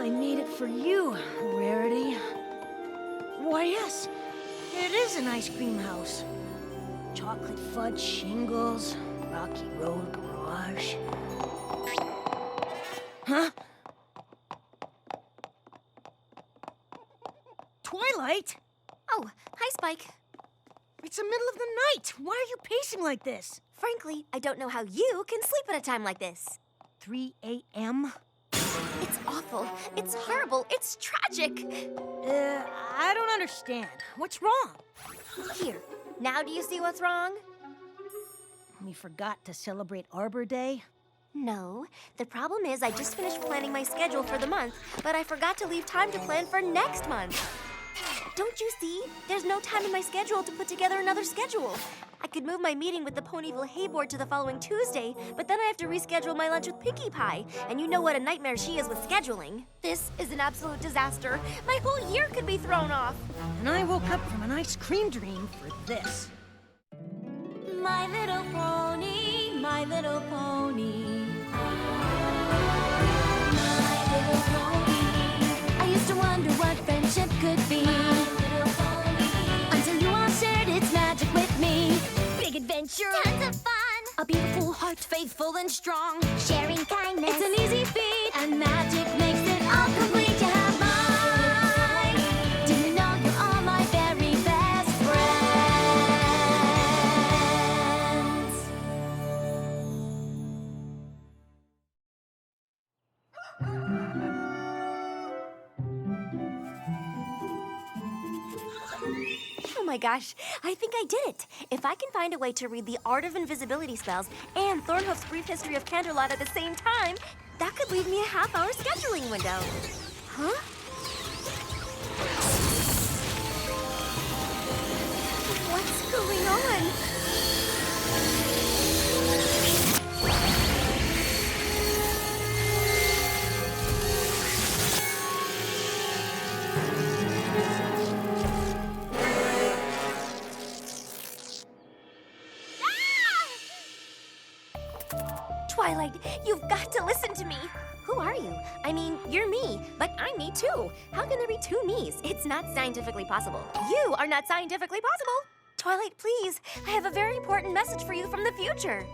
I made it for you, Rarity. Why, yes, it is an ice cream house. Chocolate fudge shingles, rocky road garage. Huh? Twilight? Oh, hi, Spike. It's the middle of the night. Why are you pacing like this? Frankly, I don't know how you can sleep at a time like this. 3 a.m.? It's awful. It's horrible. It's tragic. I don't understand. What's wrong? Here, now do you see what's wrong? We forgot to celebrate Arbor Day? No. The problem is I just finished planning my schedule for the month, but I forgot to leave time to plan for next month. Don't you see? There's no time in my schedule to put together another schedule. I could move my meeting with the Ponyville Hay Board to the following Tuesday, but then I have to reschedule my lunch with Pinkie Pie, and you know what a nightmare she is with scheduling. This is an absolute disaster. My whole year could be thrown off. And I woke up from an ice cream dream for this. My little pony, my little pony. My little pony. I used to wonder what friendship could be. Until you all shared its magic with me. Big adventure. Tons of fun. A beautiful heart, faithful and strong. Sharing kindness. It's an easy feat. And magic makes it all complete. You have mine. Do you know you're all my very best Oh my gosh, I think I did it. If I can find a way to read the Art of Invisibility spells and Thornhoof's Brief History of Canterlot at the same time, that could leave me a half-hour scheduling window. Huh? What's going on? Twilight, you've got to listen to me. Who are you? I mean, you're me, but I'm me too. How can there be two me's? It's not scientifically possible. You are not scientifically possible. Twilight, please. I have a very important message for you from the future.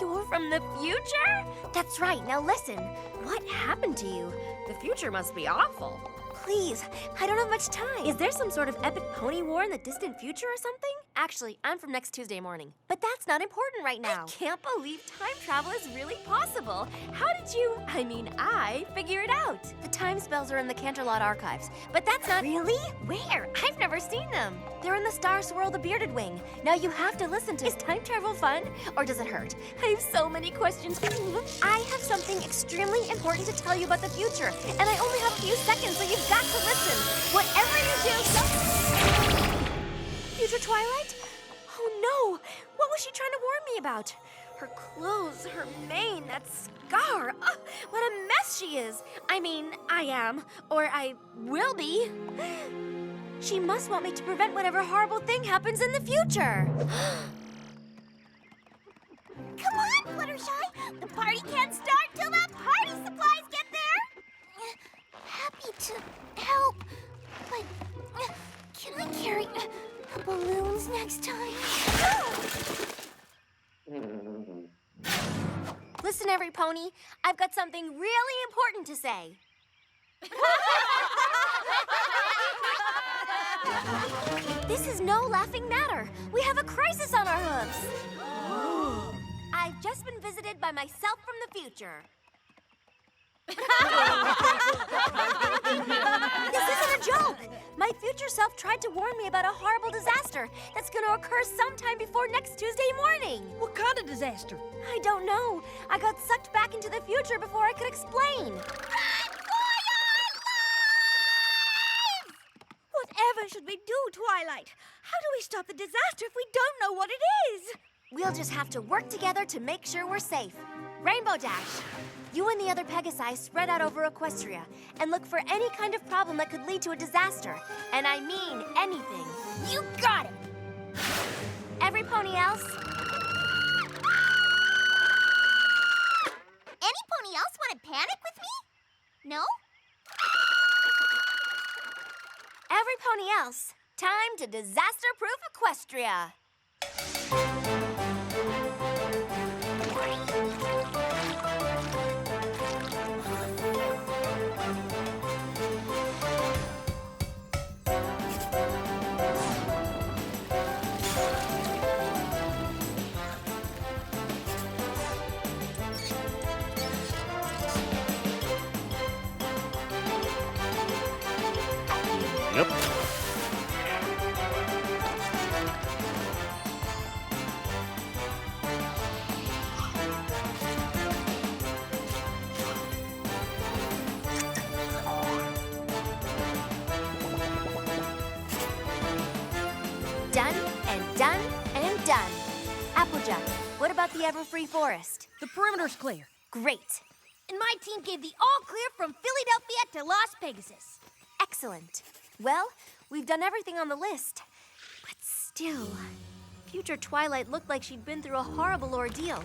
You're from the future? That's right. Now listen. What happened to you? The future must be awful. Please, I don't have much time. Is there some sort of epic pony war in the distant future or something? Actually, I'm from next Tuesday morning. But that's not important right now. I can't believe time travel is really possible. How did you, I figure it out. The time spells are in the Canterlot archives, but that's not— Really? Where? I've never seen them. They're in the Star Swirl the Bearded Wing. Now you have to listen to— Is time travel fun, or does it hurt? I have so many questions. I have something extremely important to tell you about the future, and I only have a few seconds, so you've got to listen. Whatever you do, Future Twilight? Oh no! What was she trying to warn me about? Her clothes, her mane, that scar. Oh, what a mess she is. I am, or I will be. She must want me to prevent whatever horrible thing happens in the future. Come on, Fluttershy. The party can't start till the party supplies get there. Happy to help, but can I carry balloons next time? Listen, every pony, I've got something really important to say. This is no laughing matter. We have a crisis on our hooves. I've just been visited by myself from the future. This isn't a joke. My future self tried to warn me about a horrible disaster that's going to occur sometime before next Tuesday morning. What kind of disaster? I don't know. I got sucked back into the future before I could explain. Run for your lives! Whatever should we do, Twilight? How do we stop the disaster if we don't know what it is? We'll just have to work together to make sure we're safe. Rainbow Dash, you and the other Pegasi spread out over Equestria and look for any kind of problem that could lead to a disaster. And I mean anything. You got it! Every pony else? Any pony else want to panic with me? No? every pony else, time to disaster-proof Equestria. Yep. Done and done and done. Applejack, what about the Everfree Forest? The perimeter's clear. Great. And my team gave the all clear from Philadelphia to Las Pegasus. Excellent. Well, we've done everything on the list. But still, future Twilight looked like she'd been through a horrible ordeal.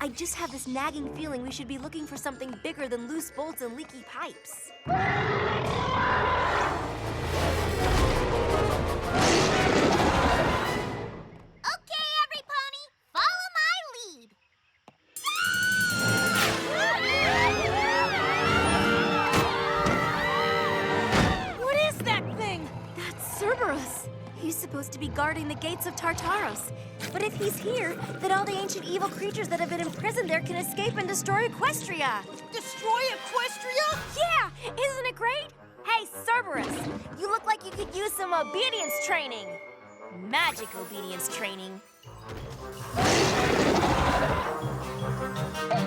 I just have this nagging feeling we should be looking for something bigger than loose bolts and leaky pipes. Okay, every pony, follow my lead. What is that thing? That's Cerberus. He's supposed to be guarding the gates of Tartaros. But if he's here, then all the ancient evil creatures that have been imprisoned there can escape and destroy Equestria. Destroy Equestria? Yeah, isn't it great? Hey, Cerberus, you look like you could use some obedience training. Magic obedience training.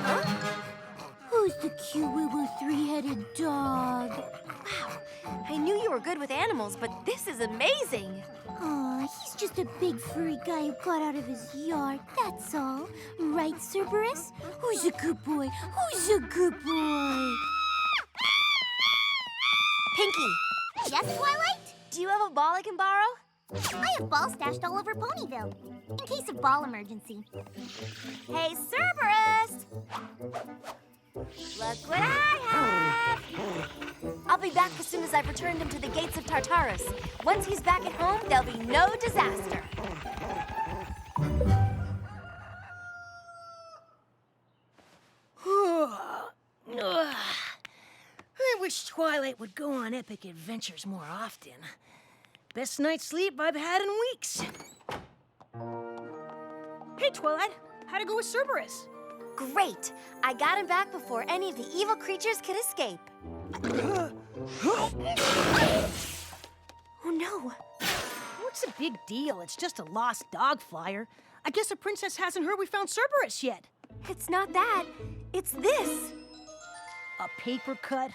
Huh? Who's the cute little three-headed dog? Wow, I knew you were good with animals, but this is amazing. Aw, he's just a big furry guy who got out of his yard, that's all. Right, Cerberus? Who's a good boy? Who's a good boy? Pinky, Yes, Twilight? do you have a ball I can borrow? I have balls stashed all over Ponyville, in case of ball emergency. Hey, Cerberus! Look what I have! I'll be back as soon as I've returned him to the gates of Tartarus. Once he's back at home, there'll be no disaster. I wish Twilight would go on epic adventures more often. Best night's sleep I've had in weeks. Hey, Twilight. How'd it go with Cerberus? Great! I got him back before any of the evil creatures could escape. Oh no! What's the big deal? It's just a lost dog flyer. I guess the princess hasn't heard we found Cerberus yet. It's not that. It's this. A paper cut?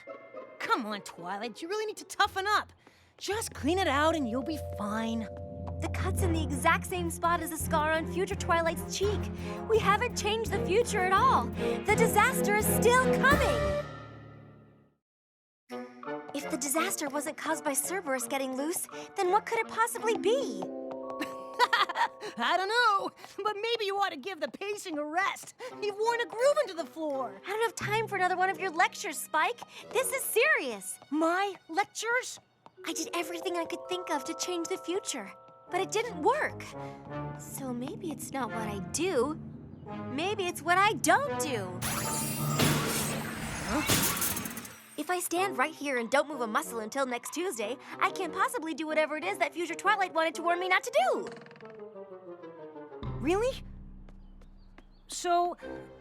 Come on, Twilight. You really need to toughen up. Just clean it out and you'll be fine. The cut's in the exact same spot as the scar on future Twilight's cheek. We haven't changed the future at all. The disaster is still coming. If the disaster wasn't caused by Cerberus getting loose, then what could it possibly be? I don't know, but maybe you ought to give the pacing a rest. You've worn a groove into the floor. I don't have time for another one of your lectures, Spike. This is serious. My lectures? I did everything I could think of to change the future, but it didn't work. So maybe it's not what I do. Maybe it's what I don't do. If I stand right here and don't move a muscle until next Tuesday, I can't possibly do whatever it is that future Twilight wanted to warn me not to do. Really? So,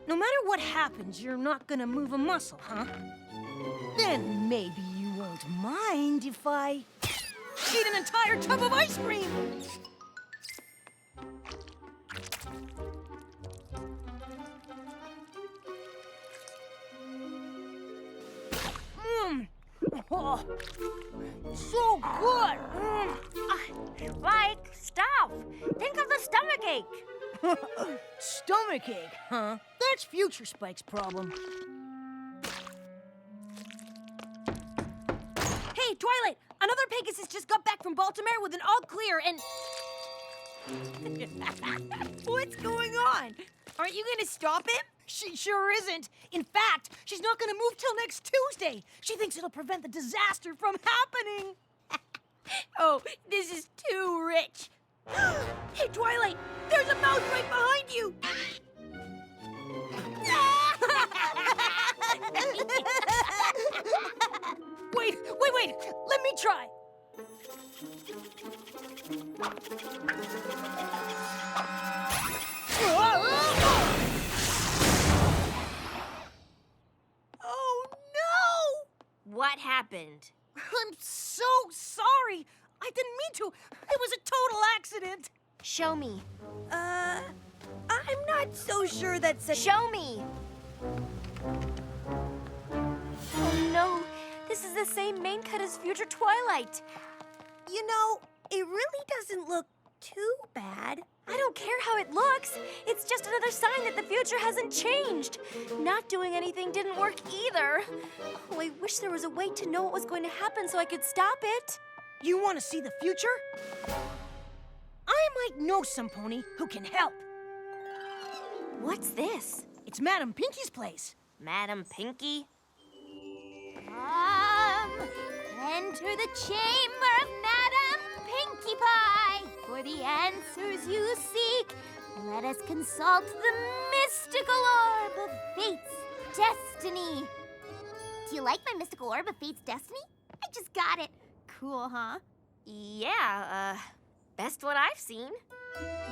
no matter what happens, you're not gonna move a muscle, huh? Then maybe you won't mind if I eat an entire tub of ice cream. Oh, so good. Spike, stop! Think of the stomachache. Stomachache, huh? That's future Spike's problem. Hey, Twilight! Another Pegasus just got back from Baltimore with an all clear and... What's going on? Aren't you gonna stop him? She sure isn't. In fact, she's not gonna move till next Tuesday. She thinks it'll prevent the disaster from happening. Oh, this is too rich. Hey, Twilight, there's a mouse right behind you. Wait, let me try. Oh, no! What happened? I'm so sorry. I didn't mean to. It was a total accident. Show me. I'm not so sure that's a... Show me! Oh no, this is the same main cut as future Twilight. You know, it really doesn't look too bad. I don't care how it looks. It's just another sign that the future hasn't changed. Not doing anything didn't work either. Oh, I wish there was a way to know what was going to happen so I could stop it. You want to see the future? I might know some pony who can help. What's this? It's Madam Pinky's place. Madam Pinky? Enter the chamber of Madame Pinkie Pie. For the answers you seek, let us consult the mystical orb of fate's destiny. Do you like my mystical orb of fate's destiny? I just got it. Cool, huh? Yeah, best one I've seen.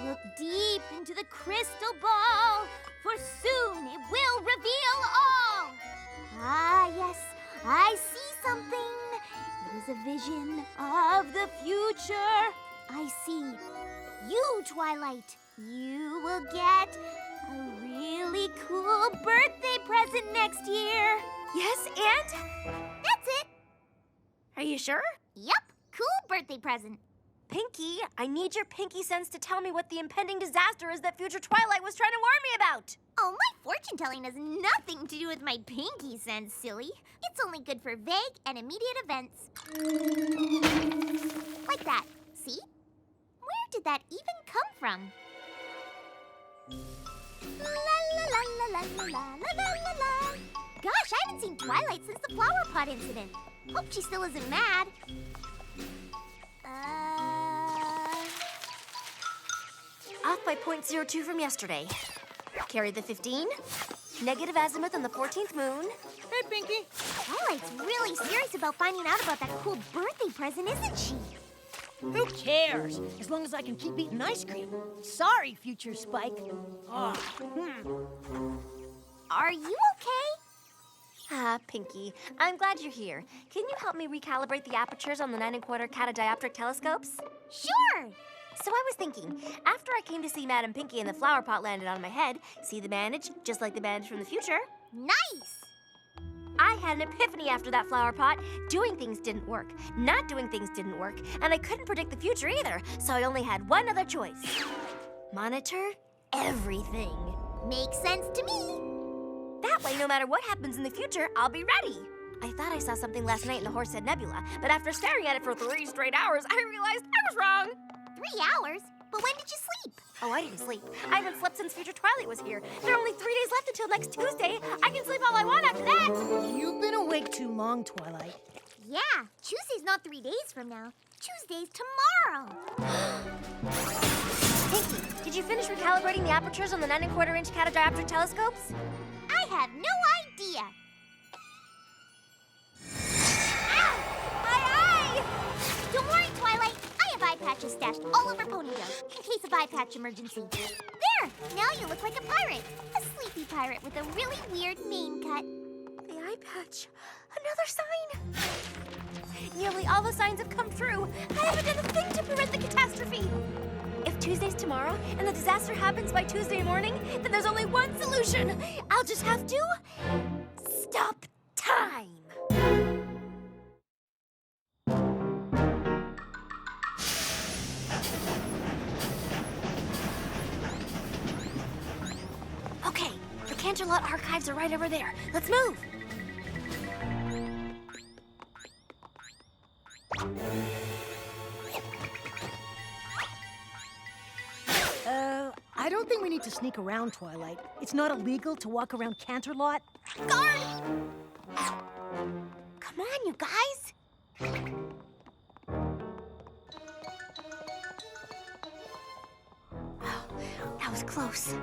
Look deep into the crystal ball, for soon it will reveal all. Ah, yes, I see something. It is a vision of the future. I see you, Twilight. You will get a really cool birthday present next year. Yes, and? That's it. Are you sure? Yep, cool birthday present. Pinky, I need your pinky sense to tell me what the impending disaster is that future Twilight was trying to warn me about. Oh, my fortune telling has nothing to do with my pinky sense, silly. It's only good for vague and immediate events. Like that. See? Where did that even come from? La la la la la la la la la la. Gosh, I haven't seen Twilight since the flower pot incident. Hope she still isn't mad. Off by .02 from yesterday. Carried the 15. Negative azimuth on the 14th moon. Hey, Pinky. Twilight's really serious about finding out about that cool birthday present, isn't she? Who cares? As long as I can keep eating ice cream. Sorry, future Spike. Are you okay? Ah, Pinky, I'm glad you're here. Can you help me recalibrate the apertures on the 9 1/4 catadioptric telescopes? Sure! So I was thinking, after I came to see Madam Pinky and the flower pot landed on my head, see the bandage, just like the bandage from the future? Nice! I had an epiphany after that flower pot. Doing things didn't work. Not doing things didn't work. And I couldn't predict the future either, so I only had one other choice. Monitor everything. Makes sense to me. That way, no matter what happens in the future, I'll be ready. I thought I saw something last night in the Horsehead Nebula, but after staring at it for 3 straight hours, I realized I was wrong. 3 hours? But when did you sleep? Oh, I didn't sleep. I haven't slept since Future Twilight was here. There are only 3 days left until next Tuesday. I can sleep all I want after that. You've been awake too long, Twilight. Yeah, Tuesday's not 3 days from now. Tuesday's tomorrow. Pinky, did you finish recalibrating the apertures on the 9 1/4 catadioptric telescopes? I have no idea. Ow! My eye! Don't worry, Twilight. I have eye patches stashed all over Ponyville in case of eye patch emergency. There! Now you look like a pirate. A sleepy pirate with a really weird mane cut. The eye patch. Another sign. Nearly all the signs have come true. I haven't done a thing to prevent the catastrophe. If Tuesday's tomorrow and the disaster happens by Tuesday morning, then there's only one solution. I'll just have to stop time. Okay, the Canterlot archives are right over there. Let's move. I don't think we need to sneak around, Twilight. It's not illegal to walk around Canterlot. Guard! Come on, you guys. this?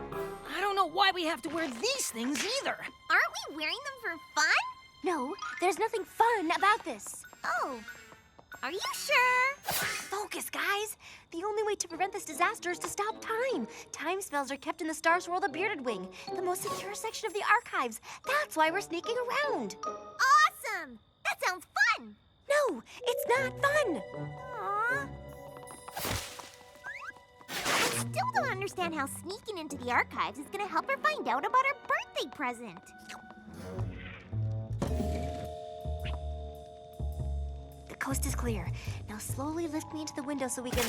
I don't know why we have to wear these things either. Aren't we wearing them for fun? No, there's nothing fun about this. Oh, are you sure? Focus, guys. The only way to prevent this disaster is to stop time. Time spells are kept in the Star Swirl, the Bearded Wing, the most secure section of the archives. That's why we're sneaking around. Awesome! That sounds fun! No, it's not fun. Aww. I still don't understand how sneaking into the archives is gonna help her find out about her birthday present. The coast is clear. Now slowly lift me into the window so we can...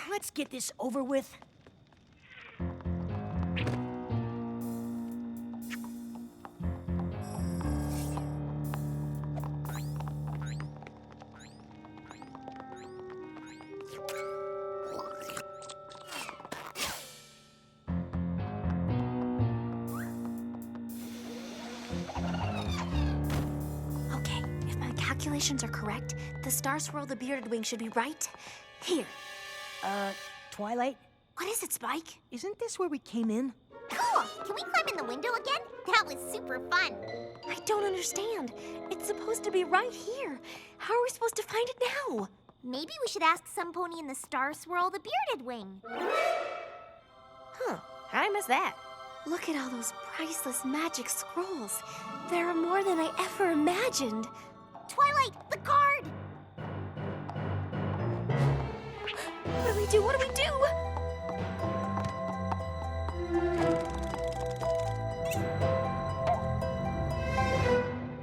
Let's get this over with. Okay, if my calculations are correct, the Star Swirl, the Bearded Wing should be right here. Twilight, What is it, Spike? isn't this where we came in? Cool! Can we climb in the window again? That was super fun. I don't understand. It's supposed to be right here. How are we supposed to find it now? Maybe we should ask some pony in the Star Swirl, the Bearded Wing. Huh, how'd I miss that? Look at all those priceless magic scrolls. There are more than I ever imagined. Twilight, the card! What do we do? What do we do?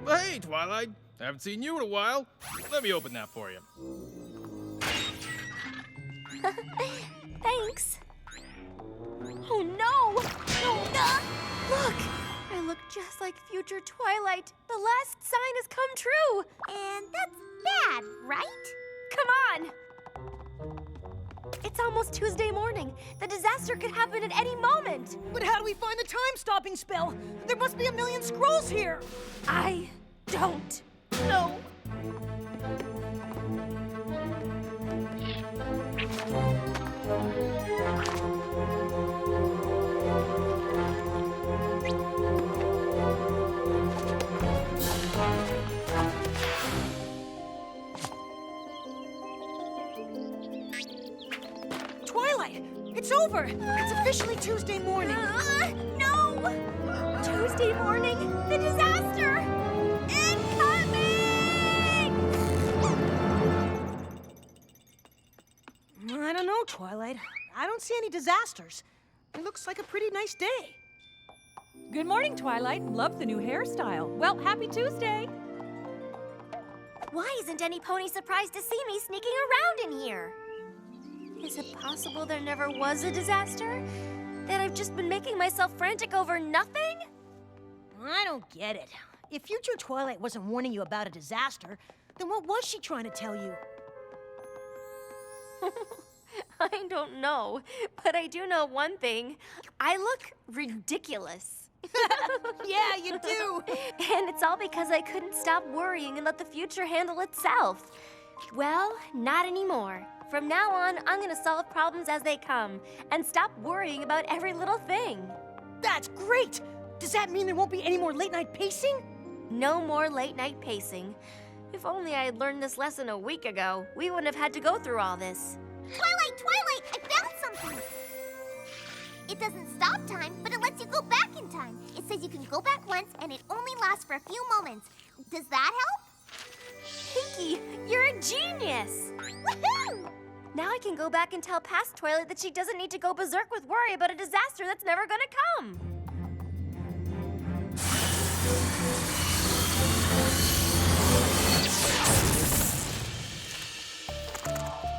Hey, Twilight. Haven't seen you in a while. Let me open that for you. Thanks. Oh no! Oh no! Look! I look just like future Twilight. The last sign has come true. And that's bad, right? Come on! It's almost Tuesday morning. The disaster could happen at any moment. But how do we find the time-stopping spell? There must be a million scrolls here. I don't know. Twilight, it's over. It's officially Tuesday morning. No! Tuesday morning, the disaster! Incoming! I don't know, Twilight. I don't see any disasters. It looks like a pretty nice day. Good morning, Twilight. Love the new hairstyle. Well, happy Tuesday. Why isn't any pony surprised to see me sneaking around in here? Is it possible there never was a disaster? That I've just been making myself frantic over nothing? I don't get it. If future Twilight wasn't warning you about a disaster, then what was she trying to tell you? I don't know, but I do know one thing. I look ridiculous. Yeah, you do. And it's all because I couldn't stop worrying and let the future handle itself. Well, not anymore. From now on, I'm gonna solve problems as they come and stop worrying about every little thing. That's great. Does that mean there won't be any more late-night pacing? No more late-night pacing. If only I had learned this lesson a week ago, we wouldn't have had to go through all this. Twilight, Twilight, I found something. It doesn't stop time, but it lets you go back in time. It says you can go back once, and it only lasts for a few moments. Does that help? Pinky, you're a genius! Woohoo! Now I can go back and tell past Twilight that she doesn't need to go berserk with worry about a disaster that's never gonna come.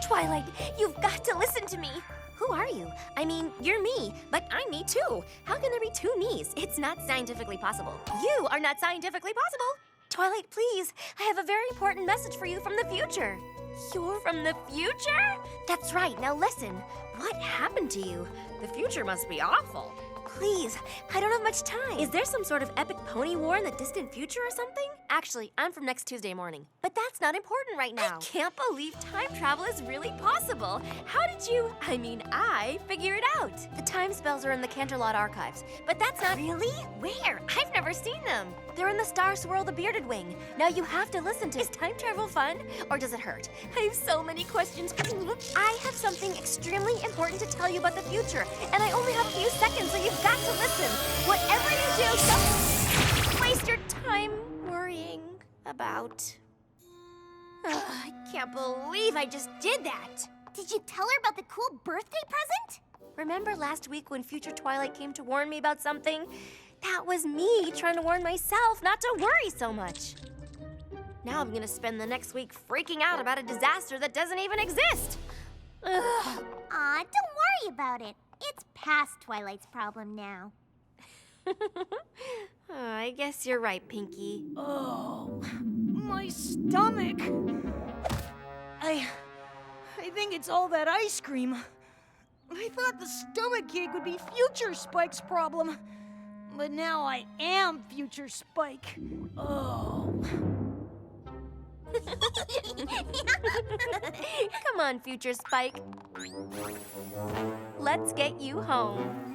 Twilight, you've got to listen to me. Who are you? I mean, you're me, but I'm me too. How can there be two me's? It's not scientifically possible. You are not scientifically possible. Twilight, please, I have a very important message for you from the future. You're from the future? That's right, now listen. What happened to you? The future must be awful. Please, I don't have much time. Is there some sort of epic pony war in the distant future or something? Actually, I'm from next Tuesday morning. But that's not important right now. I can't believe time travel is really possible. How did you, I figure it out. The time spells are in the Canterlot archives, but that's not— Really? Where? I've never seen them. They're in the Star Swirl the Bearded Wing. Now you have to listen to— Is time travel fun, or does it hurt? I have so many questions. I have something extremely important to tell you about the future, and I only have a few seconds, so you've got to listen. Whatever you do, don't waste your time worrying about. I can't believe I just did that. Did you tell her about the cool birthday present? Remember last week when future Twilight came to warn me about something? That was me trying to warn myself not to worry so much. Now I'm gonna spend the next week freaking out about a disaster that doesn't even exist. Ugh. Aw, don't worry about it. It's past Twilight's problem now. I guess you're right, Pinky. Oh, my stomach. I think it's all that ice cream. I thought the stomachache would be Future Spike's problem. But now I am Future Spike. Oh. Come on, Future Spike. Let's get you home.